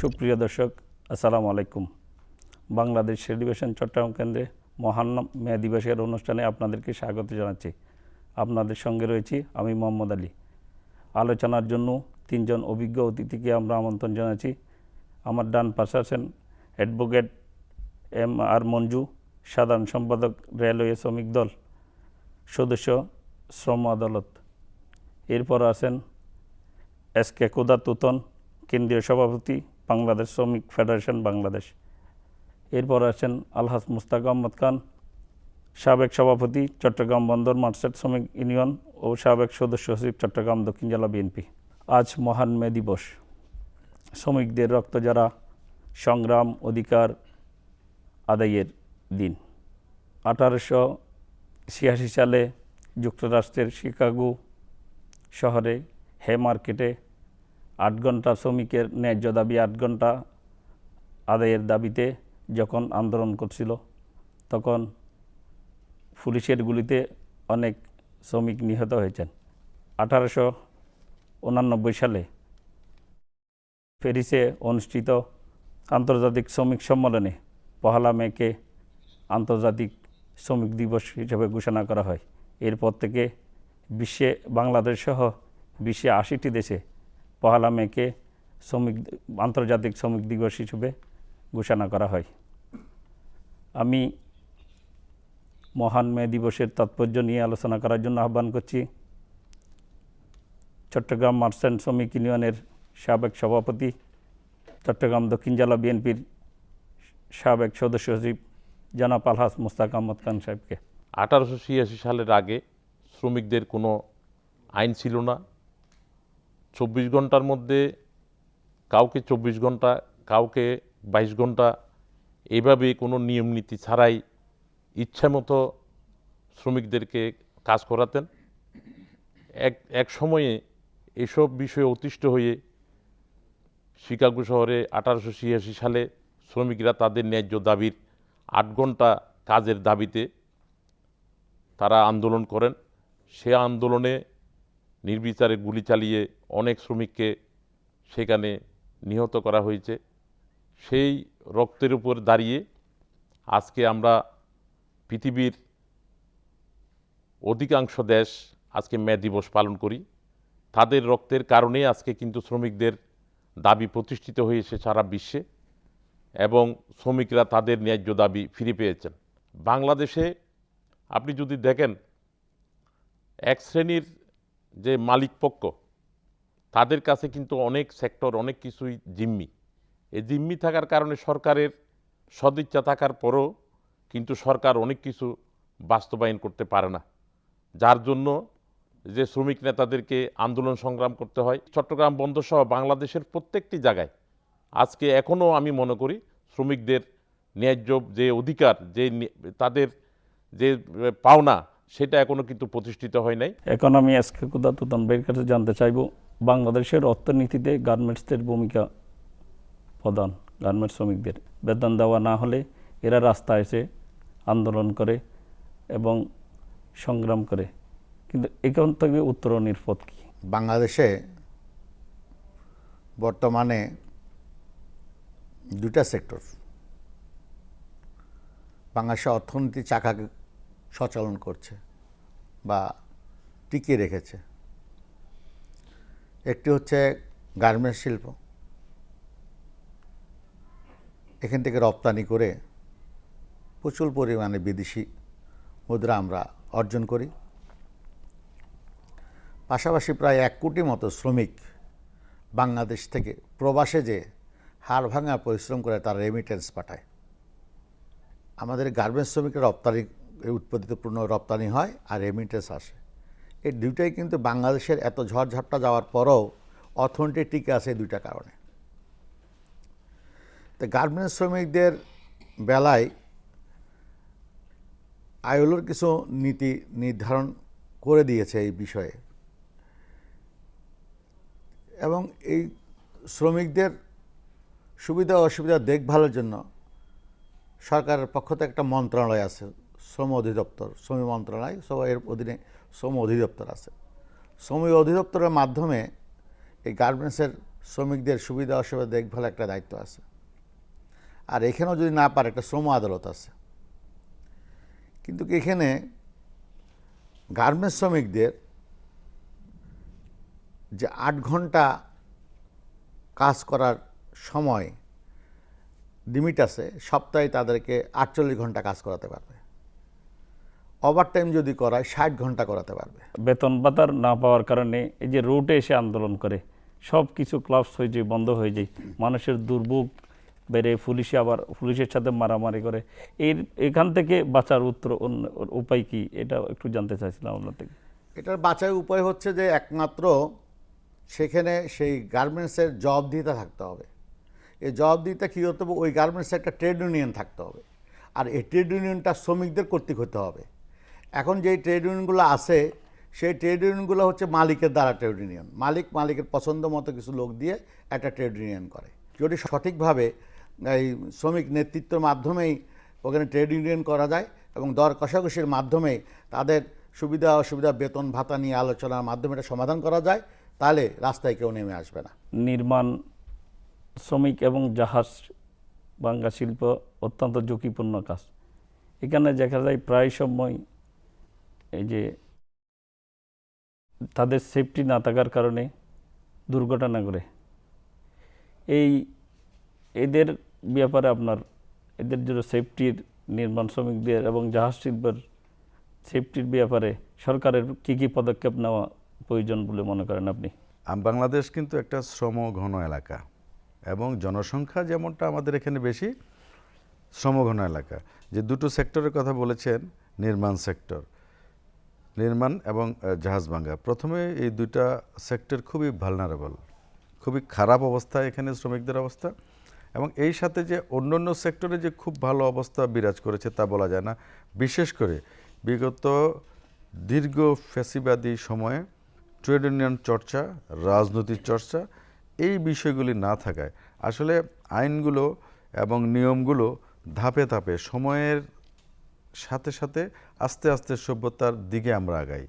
সুপ্রিয় দর্শক, আসসালামু আলাইকুম। বাংলাদেশ টেলিভিশন চট্টগ্রাম কেন্দ্রে মহান মে দিবসের অনুষ্ঠানে আপনাদেরকে স্বাগত জানাচ্ছি। আপনাদের সঙ্গে রয়েছি আমি মোহাম্মদ আলী। আলোচনার জন্য তিনজন অভিজ্ঞ অতিথিকে আমরা আমন্ত্রণ জানাচ্ছি। আমার ডান পাশে আছেন অ্যাডভোকেট এম আর মঞ্জু, সাধারণ সম্পাদক রেলওয়ে শ্রমিক দল, সদস্য শ্রম আদালত। এরপর আছেন এস কে কুদা তুতন, কেন্দ্রীয় সভাপতি, বাংলাদেশ শ্রমিক ফেডারেশন বাংলাদেশ। এরপর আছেন আলহাজ মুস্তাক আহমদ খান, সাবেক সভাপতি, চট্টগ্রাম বন্দর মার্চেন্ট শ্রমিক ইউনিয়ন ও সাবেক সদস্য সচিব, চট্টগ্রাম দক্ষিণ জেলা বিএনপি। আজ মহান মে দিবস, শ্রমিকদের রক্তজরা সংগ্রাম, অধিকার আদায়ের দিন। 1886 সালে যুক্তরাষ্ট্রের শিকাগো শহরে হে মার্কেটে 8 ঘন্টা শ্রমিকের ন্যায্য দাবি 8 ঘন্টা আদায়ের দাবিতে যখন আন্দোলন করছিল, তখন পুলিশের গুলিতে অনেক শ্রমিক নিহত হয়েছেন। 1889 সালে প্যারিসে অনুষ্ঠিত আন্তর্জাতিক শ্রমিক সম্মেলনে 1 মেকে আন্তর্জাতিক শ্রমিক দিবস হিসেবে ঘোষণা করা হয়। এরপর থেকে বিশ্বে, বাংলাদেশ সহ বিশ্বে 80টি দেশে 1 মেকে আন্তর্জাতিক শ্রমিক দিবস হিসেবে ঘোষণা করা হয়। আমি মহান মে দিবসের তাৎপর্য নিয়ে আলোচনা করার জন্য আহ্বান করছি চট্টগ্রাম মার্চেন্ট শ্রমিক ইউনিয়নের সাবেক সভাপতি, চট্টগ্রাম দক্ষিণ জেলা বিএনপির সাবেক সদস্য সচিব জনাব আলহাজ মুস্তাক আহমদ খান সাহেবকে। 1886 সালের আগে শ্রমিকদের কোনো আইন ছিল না। 24 ঘন্টার মধ্যে কাউকে 24 ঘন্টা, কাউকে 22 ঘন্টা, এইভাবে কোনো নিয়ম নীতি ছাড়াই ইচ্ছামতো শ্রমিকদেরকে কাজ করাতেন। এক সময়ে এসব বিষয়ে অতিষ্ঠ হয়ে শিকাগো শহরে 1886 সালে শ্রমিকরা তাদের ন্যায্য দাবির 8 ঘন্টা কাজের দাবিতে তারা আন্দোলন করেন। সে আন্দোলনে নির্বিচারে গুলি চালিয়ে অনেক শ্রমিককে সেখানে নিহত করা হয়েছে। সেই রক্তের উপর দাঁড়িয়ে আজকে আমরা পৃথিবীর অধিকাংশ দেশ আজকে মে দিবস পালন করি। তাদের রক্তের কারণে আজকে কিন্তু শ্রমিকদের দাবি প্রতিষ্ঠিত হয়েছে সারা বিশ্বে এবং শ্রমিকরা তাদের ন্যায্য দাবি ফিরে পেয়েছেন। বাংলাদেশে আপনি যদি দেখেন, এক শ্রেণীর যে মালিক পক্ষ, তাদের কাছে কিন্তু অনেক সেক্টর, অনেক কিছুই জিম্মি। এই জিম্মি থাকার কারণে সরকারের সদিচ্ছা থাকার পরও কিন্তু সরকার অনেক কিছু বাস্তবায়ন করতে পারে না, যার জন্য যে শ্রমিক নেতাদেরকে আন্দোলন সংগ্রাম করতে হয়। চট্টগ্রাম বন্দর সহ বাংলাদেশের প্রত্যেকটি জায়গায় আজকে এখনও আমি মনে করি শ্রমিকদের ন্যায্য যে অধিকার, যে তাদের যে পাওনা, সেটা এখনও কিন্তু প্রতিষ্ঠিত হয় নাই। এখন আমি এস কে কুদা তুতন ভাইয়ের কাছে জানতে চাইব, বাংলাদেশের অর্থনীতিতে গার্মেন্টসদের ভূমিকা প্রধান। গার্মেন্টস শ্রমিকদের বেতন দেওয়া না হলে এরা রাস্তায় এসে আন্দোলন করে এবং সংগ্রাম করে, কিন্তু এখান থেকে উত্তরণের পথ কী? বাংলাদেশে বর্তমানে 2টা সেক্টর বাংলাদেশের অর্থনীতি চাকাকে সঞ্চালন করছে বা টিকিয়ে রেখেছে। একটি হচ্ছে গার্মেন্টস শিল্প, এখান থেকে রপ্তানি করে প্রচুর পরিমাণে বিদেশি মুদ্রা আমরা অর্জন করি। পাশাপাশি প্রায় 1 কোটি মতো শ্রমিক বাংলাদেশ থেকে প্রবাসে যে হাড় ভাঙা পরিশ্রম করে তারা রেমিটেন্স পাঠায়। আমাদের গার্মেন্টস শ্রমিকের রপ্তানি, উৎপাদিত পণ্য রপ্তানি হয় আর রেমিটেন্স আসে। এই দুইটাই কিন্তু বাংলাদেশের এত ঝড়ঝাপটা যাওয়ার পরও অর্থনীতি টিকে আছে এই 2টা কারণে। তো গার্মেন্টস শ্রমিকদের বেলায় আইএলওর কিছু নীতি নির্ধারণ করে দিয়েছে এই বিষয়ে, এবং এই শ্রমিকদের সুবিধা অসুবিধা দেখভালের জন্য সরকারের পক্ষ থেকে একটা মন্ত্রণালয় আছে, শ্রম অধিদপ্তর, শ্রম মন্ত্রণালয়, এর অধীনে শ্রম অধিদপ্তর আছে। শ্রম অধিদপ্তরের মাধ্যমে এই গার্মেন্টসের শ্রমিকদের সুবিধা অসুবিধা দেখভাল একটা দায়িত্ব আছে। আর এখানেও যদি না পারে একটা শ্রম আদালত আছে। কিন্তু এখানে গার্মেন্টস শ্রমিকদের যে 8 ঘন্টা কাজ করার সময় লিমিট আছে, সপ্তাহে তাদেরকে 48 ঘন্টা কাজ করাতে পারবে। ওভারটাইম যদি করায় 60 ঘন্টা করাতে পারবে। বেতন ভাতার না পাওয়ার কারণে এই যে রোডে এসে আন্দোলন করে সব কিছু ক্লাবস হয়ে যায়, বন্ধ হয়ে যায়, মানুষের দুর্ভোগ বেড়ে পুলিশে আবার পুলিশের সাথে মারামারি করে। এখান থেকে বাঁচার উপায় কি, এটা একটু জানতে চাইছিলাম আপনার থেকে। এটার বাঁচার উপায় হচ্ছে যে একমাত্র সেখানে সেই গার্মেন্টসের জবাবদিহিতা থাকতে হবে। এই জবাবদিহিতা কী হতে হবে, ওই গার্মেন্টসে একটা ট্রেড ইউনিয়ন থাকতে হবে। আর এই ট্রেড ইউনিয়নটা শ্রমিকদের কর্তৃক হতে হবে। এখন যেই ট্রেড ইউনিয়নগুলো আছে সেই ট্রেড ইউনিয়নগুলো হচ্ছে মালিকের দ্বারা ট্রেড ইউনিয়ন। মালিকের পছন্দ মতো কিছু লোক দিয়ে একটা ট্রেড ইউনিয়ন করে। যদি সঠিকভাবে এই শ্রমিক নেতৃত্বের মাধ্যমেই ওখানে ট্রেড ইউনিয়ন করা যায় এবং দর কষাকষির মাধ্যমে তাদের সুবিধা অসুবিধা বেতন ভাতা নিয়ে আলোচনার মাধ্যমে এটা সমাধান করা যায়, তাহলে রাস্তায় কেউ নেমে আসবে না। নির্মাণ শ্রমিক এবং জাহাজ ভাঙ্গা শিল্প অত্যন্ত ঝুঁকিপূর্ণ কাজ। এখানে দেখা যায় প্রায় সময় এই যে তাদের সেফটি না থাকার কারণে দুর্ঘটনা করে। এদের ব্যাপারে আপনার এদের জন্য সেফটির, নির্মাণ শ্রমিকদের এবং জাহাজ শিল্পের সেফটির ব্যাপারে সরকারের কী কী পদক্ষেপ নেওয়া প্রয়োজন বলে মনে করেন আপনি? বাংলাদেশ কিন্তু একটা শ্রমঘন এলাকা এবং জনসংখ্যা যেমনটা আমাদের এখানে বেশি, শ্রমঘন এলাকা। যে দুটো সেক্টরের কথা বলেছেন, নির্মাণ এবং জাহাজ ভাঙ্গা, প্রথমে এই দুইটা সেক্টর খুবই ভালনারেবল, খুবই খারাপ অবস্থা এখানে শ্রমিকদের অবস্থা। এবং এই সাথে যে অন্যান্য সেক্টরে যে খুব ভালো অবস্থা বিরাজ করেছে তা বলা যায় না। বিশেষ করে বিগত দীর্ঘ ফ্যাসিবাদী সময়ে ট্রেড ইউনিয়ন চর্চা, রাজনৈতিক চর্চা, এই বিষয়গুলি না থাকায় আসলে আইনগুলো এবং নিয়মগুলো ধাপে ধাপে সময়ের সাথে সাথে আস্তে আস্তে সভ্যতার দিকে আমরা আগাই,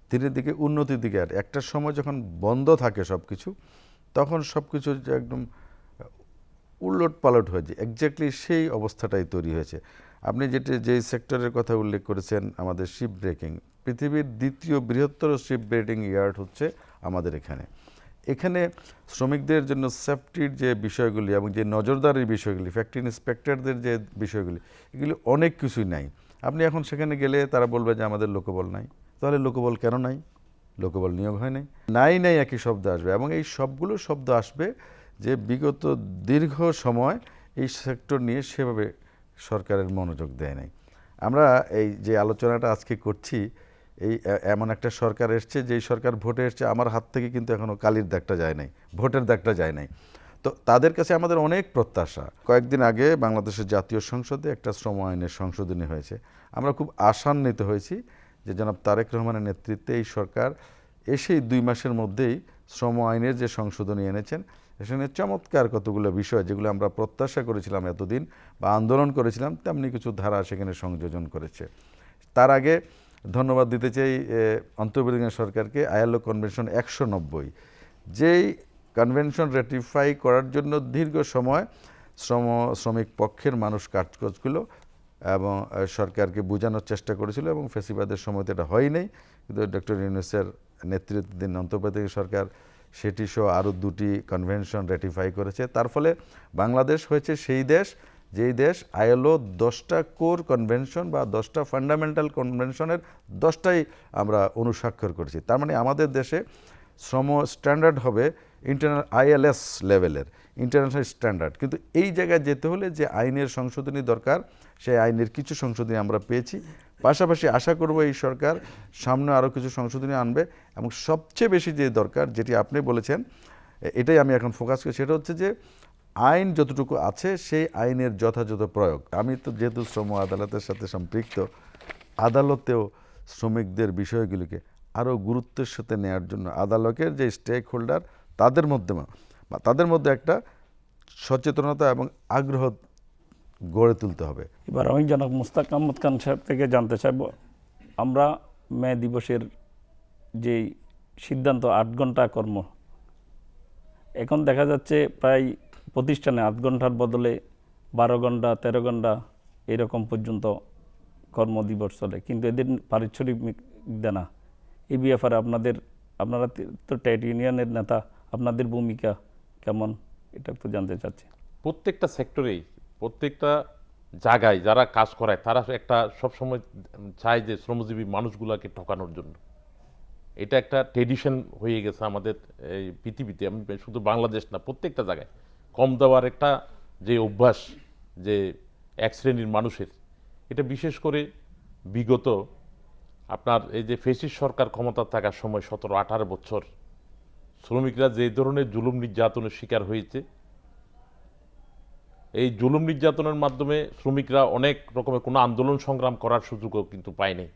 ধীরে ধীরে উন্নতির দিকে। আর একটা সময় যখন বন্ধ থাকে সব কিছু, তখন সব কিছু একদম উলট পালট হয়ে যায়। এক্স্যাক্টলি সেই অবস্থাটাই তৈরি হয়েছে। আপনি যেই সেক্টরের কথা উল্লেখ করেছেন, আমাদের শিপ ব্রেকিং, পৃথিবীর দ্বিতীয় বৃহত্তর শিপ ব্রেকিং ইয়ার্ড হচ্ছে আমাদের এখানে শ্রমিকদের জন্য সেফটির যে বিষয়গুলি এবং যে নজরদারির বিষয়গুলি, ফ্যাক্টরি ইন্সপেক্টরদের যে বিষয়গুলি, এগুলি অনেক কিছুই নাই। আপনি এখন সেখানে গেলে তারা বলবে যে আমাদের লোকবল নাই। তাহলে লোকবল কেন নাই? লোকবল নিয়োগ হয় নাই একই শব্দ আসবে। এবং এই সবগুলো শব্দ আসবে যে বিগত দীর্ঘ সময় এই সেক্টর নিয়ে সেভাবে সরকারের মনোযোগ দেয় নাই। আমরা এই যে আলোচনাটা আজকে করছি, এমন একটা সরকার এসছে, যেই সরকার ভোটে এসছে, আমার হাত থেকে কিন্তু এখনও কালির দাগটা যায় নাই, ভোটের দাগটা যায় নাই। তো তাদের কাছে আমাদের অনেক প্রত্যাশা। কয়েকদিন আগে বাংলাদেশের জাতীয় সংসদে একটা শ্রম আইনের সংশোধনী হয়েছে। আমরা খুব আশান্বিত হয়েছি যে জনাব তারেক রহমানের নেতৃত্বে এই সরকার এসেই 2 মাসের মধ্যেই শ্রম আইনের যে সংশোধনী এনেছেন, সেখানে চমৎকার কতগুলো বিষয়, যেগুলো আমরা প্রত্যাশা করেছিলাম এতদিন বা আন্দোলন করেছিলাম, তেমনি কিছু ধারা সেখানে সংযোজন করেছে। তার আগে ধন্যবাদ দিতে চাই অন্তর্বর্তীকালীন সরকারকে। আইএলও কনভেনশন 190, যেই কনভেনশন রেটিফাই করার জন্য দীর্ঘ সময় শ্রমিক পক্ষের মানুষ কাজ করছিল এবং সরকারকে বোঝানোর চেষ্টা করেছিল, এবং ফ্যাসিবাদের সময় তো এটা হয় নাই। কিন্তু ডক্টর ইউনূসের নেতৃত্বাধীন অন্তর্বর্তীকালীন সরকার সেটি সহ আরও 2টি কনভেনশন রেটিফাই করেছে। তার ফলে বাংলাদেশ হয়েছে সেই দেশ, যেই দেশ আইএলও 10টা কোর কনভেনশন বা 10টা ফান্ডামেন্টাল কনভেনশনের 10টাই আমরা অনুস্বাক্ষর করেছি। তার মানে আমাদের দেশে শ্রম স্ট্যান্ডার্ড হবে ILS লেভেলের, ইন্টারন্যাশনাল স্ট্যান্ডার্ড। কিন্তু এই জায়গায় যেতে হলে যে আইনের সংশোধনী দরকার, সেই আইনের কিছু সংশোধনী আমরা পেয়েছি। পাশাপাশি আশা করব এই সরকার সামনে আরও কিছু সংশোধনী আনবে। এবং সবচেয়ে বেশি যে দরকার, যেটি আপনি বলেছেন, এটাই আমি এখন ফোকাস করি, সেটা হচ্ছে যে আইন যতটুকু আছে সেই আইনের যথাযথ প্রয়োগ। আমি তো যেহেতু শ্রম আদালতের সাথে সম্পৃক্ত, আদালতেও শ্রমিকদের বিষয়গুলিকে আরও গুরুত্বের সাথে নেওয়ার জন্য আদালতের যে স্টেক হোল্ডার, তাদের মধ্যে একটা সচেতনতা এবং আগ্রহ গড়ে তুলতে হবে। এবার আমি জনাব মুস্তাক আহমদ খান সাহেব থেকে জানতে চাইব, আমরা মে দিবসের যে সিদ্ধান্ত 8 ঘন্টা কর্ম, এখন দেখা যাচ্ছে প্রায় প্রতিষ্ঠানে 8 ঘন্টার বদলে 12 ঘন্টা 13 ঘন্টা এরকম পর্যন্ত কর্মদিবস চলে, কিন্তু এদের পারিশ্রমিক দেয় না। এই ব্যাপারে আপনারা তো ট্রেড ইউনিয়নের নেতা, আপনাদের ভূমিকা কেমন এটা একটু জানতে চাচ্ছি। প্রত্যেকটা সেক্টরেই প্রত্যেকটা জায়গায় যারা কাজ করায় তারা একটা সবসময় চায় যে শ্রমজীবী মানুষগুলোকে ঠকানোর জন্য। এটা একটা ট্রেডিশন হয়ে গেছে আমাদের এই পৃথিবীতে, আমি শুধু বাংলাদেশ না, প্রত্যেকটা জায়গায় কম দেওয়ার একটা যে অভ্যাস যে এক শ্রেণীর মানুষের, এটা বিশেষ করে বিগত আপনার এই যে ফ্যাসিস্ট সরকার ক্ষমতা থাকার সময় 17-18 বছর শ্রমিকরা যে ধরনের জুলুম নির্যাতনের শিকার হয়েছে, এই জুলুম নির্যাতনের মাধ্যমে শ্রমিকরা অনেক রকমের কোনো আন্দোলন সংগ্রাম করার সুযোগও কিন্তু পায়নি।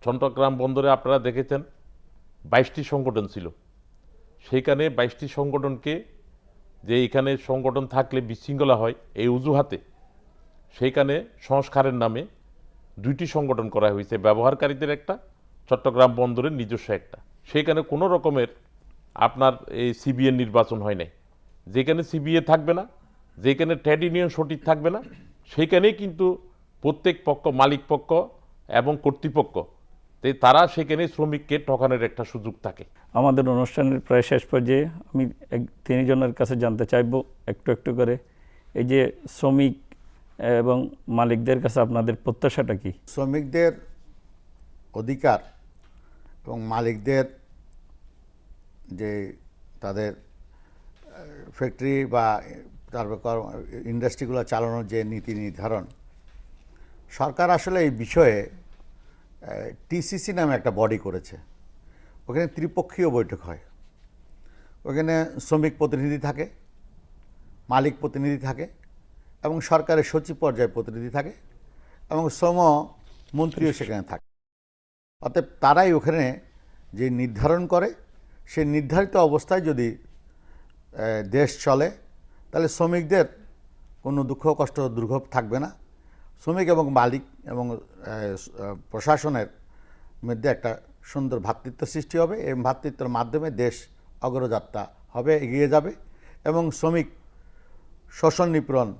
চট্টগ্রাম বন্দরে আপনারা দেখেছেন 22টি সংগঠন ছিল, সেইখানে 22টি সংগঠনকে যে এখানে সংগঠন থাকলে বিশৃঙ্খলা হয় এই অজুহাতে সেইখানে সংস্কারের নামে 2টি সংগঠন করা হয়েছে, ব্যবহারকারীদের একটা, চট্টগ্রাম বন্দরের নিজস্ব একটা। সেইখানে কোনো রকমের আপনার এই সিবিএ নির্বাচন হয় নাই। যেখানে সিবিএ থাকবে না, যেখানে ট্রেড ইউনিয়ন সঠিক থাকবে না, সেইখানেই কিন্তু প্রত্যেক পক্ষ, মালিক পক্ষ এবং কর্তৃপক্ষ, তারা সেখানে শ্রমিককে ঠকানোর একটা সুযোগ থাকে। আমাদের অনুষ্ঠানের প্রায় শেষ পর্যায়ে আমি তিনজনের কাছে জানতে চাইব একটু একটু করে, এই যে শ্রমিক এবং মালিকদের কাছে আপনাদের প্রত্যাশাটা কি? শ্রমিকদের অধিকার এবং মালিকদের যে তাদের ফ্যাক্টরি বা তারপর ইন্ডাস্ট্রিগুলো চালানোর যে নীতি নির্ধারণ, সরকার আসলে এই বিষয়ে টিসিসি নামে একটা বডি করেছে। ওখানে ত্রিপক্ষীয় বৈঠক হয়, ওখানে শ্রমিক প্রতিনিধি থাকে, মালিক প্রতিনিধি থাকে এবং সরকারের সচিব পর্যায়ে প্রতিনিধি থাকে এবং শ্রম মন্ত্রীও সেখানে থাকে। অতএব তারাই ওখানে যে নির্ধারণ করে, সেই নির্ধারিত অবস্থায় যদি দেশ চলে তাহলে শ্রমিকদের কোনো দুঃখ কষ্ট দুর্ভোগ থাকবে না। শ্রমিক এবং মালিক এবং প্রশাসনের মধ্যে একটা সুন্দর ভ্রাতৃত্ব সৃষ্টি হবে এবং ভ্রাতৃত্বের মাধ্যমে দেশ অগ্রযাত্রা হবে, এগিয়ে যাবে এবং শ্রমিক শোষণ নিপীড়ন,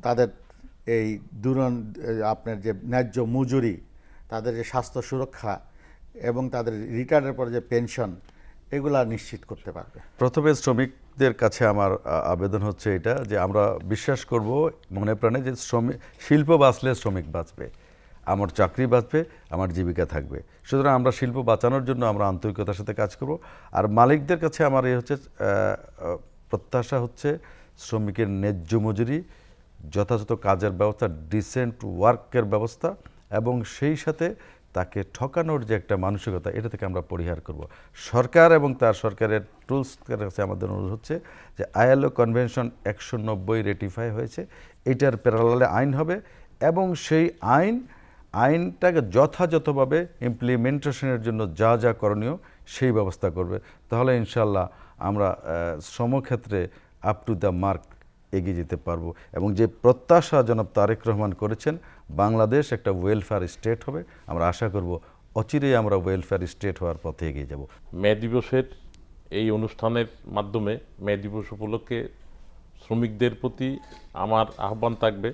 তাদের এই আপনার যে ন্যায্য মজুরি, তাদের যে স্বাস্থ্য সুরক্ষা এবং তাদের রিটায়ারের পরে যে পেনশন, এগুলা নিশ্চিত করতে পারবে। প্রথমে শ্রমিকদের কাছে আমার আবেদন হচ্ছে এটা যে আমরা বিশ্বাস করব মনে প্রাণে যে শিল্প বাঁচলে শ্রমিক বাঁচবে, আমার চাকরি বাঁচবে, আমার জীবিকা থাকবে। সুতরাং আমরা শিল্প বাঁচানোর জন্য আমরা আন্তরিকতার সাথে কাজ করব। আর মালিকদের কাছে আমার এই হচ্ছে প্রত্যাশা হচ্ছে শ্রমিকের ন্যায্য মজুরি, যথাযথ কাজের ব্যবস্থা, ডিসেন্ট ওয়ার্কের ব্যবস্থা এবং সেই সাথে তাকে ঠকানোর যে একটা মানসিকতা, এটা থেকে আমরা পরিহার করব। সরকার এবং তার সরকারের টুলসের কাছে আমাদের অনুরোধ হচ্ছে যে ILO কনভেনশন 190 রেটিফাই হয়েছে, এটার প্যারালালে আইন হবে এবং সেই আইনটাকে যথাযথভাবে ইমপ্লিমেন্টেশনের জন্য যা যা করণীয় সেই ব্যবস্থা করবে। তাহলে ইনশাল্লাহ আমরা শ্রমক্ষেত্রে আপ টু দ্য মার্ক এগিয়ে যেতে পারবো এবং যে প্রত্যাশা জনাব তারেক রহমান করেছেন, বাংলাদেশ একটা ওয়েলফেয়ার স্টেট হবে, আমরা আশা করব অচিরেই আমরা ওয়েলফেয়ার স্টেট হওয়ার পথে এগিয়ে যাব। মে দিবসের এই অনুষ্ঠানের মাধ্যমে মে দিবস উপলক্ষে শ্রমিকদের প্রতি আমার আহ্বান থাকবে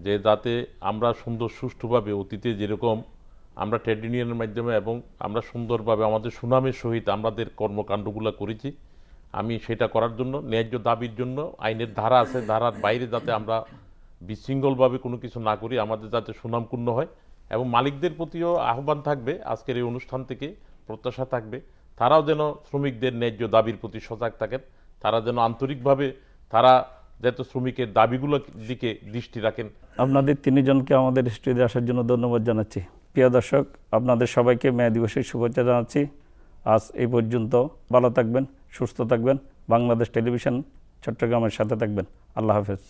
যে যাতে আমরা সুন্দর সুষ্ঠুভাবে অতীতে যেরকম আমরা ট্রেড ইউনিয়নের মাধ্যমে এবং আমরা সুন্দরভাবে আমাদের সুনামের সহিত আমাদের কর্মকাণ্ডগুলো করেছি, আমি সেটা করার জন্য ন্যায্য দাবির জন্য আইনের ধারা আছে, ধারার বাইরে যাতে আমরা বিশৃঙ্খলভাবে কোনো কিছু না করি, আমাদের যাতে সুনামপূর্ণ হয়। এবং মালিকদের প্রতিও আহ্বান থাকবে, আজকের এই অনুষ্ঠান থেকে প্রত্যাশা থাকবে তারাও যেন শ্রমিকদের ন্যায্য দাবির প্রতি সজাগ থাকেন, তারা যেন আন্তরিকভাবে তারা যাতে শ্রমিকের দাবিগুলোর দিকে দৃষ্টি রাখেন। আপনাদের তিনজনকে আমাদের স্টুডিওতে আসার জন্য ধন্যবাদ জানাচ্ছি। প্রিয় দর্শক, আপনাদের সবাইকে মে দিবসের শুভেচ্ছা জানাচ্ছি। আজ এই পর্যন্ত। ভালো থাকবেন, সুস্থ থাকবেন, বাংলাদেশ টেলিভিশন চট্টগ্রামের সাথে থাকবেন। আল্লাহ হাফেজ।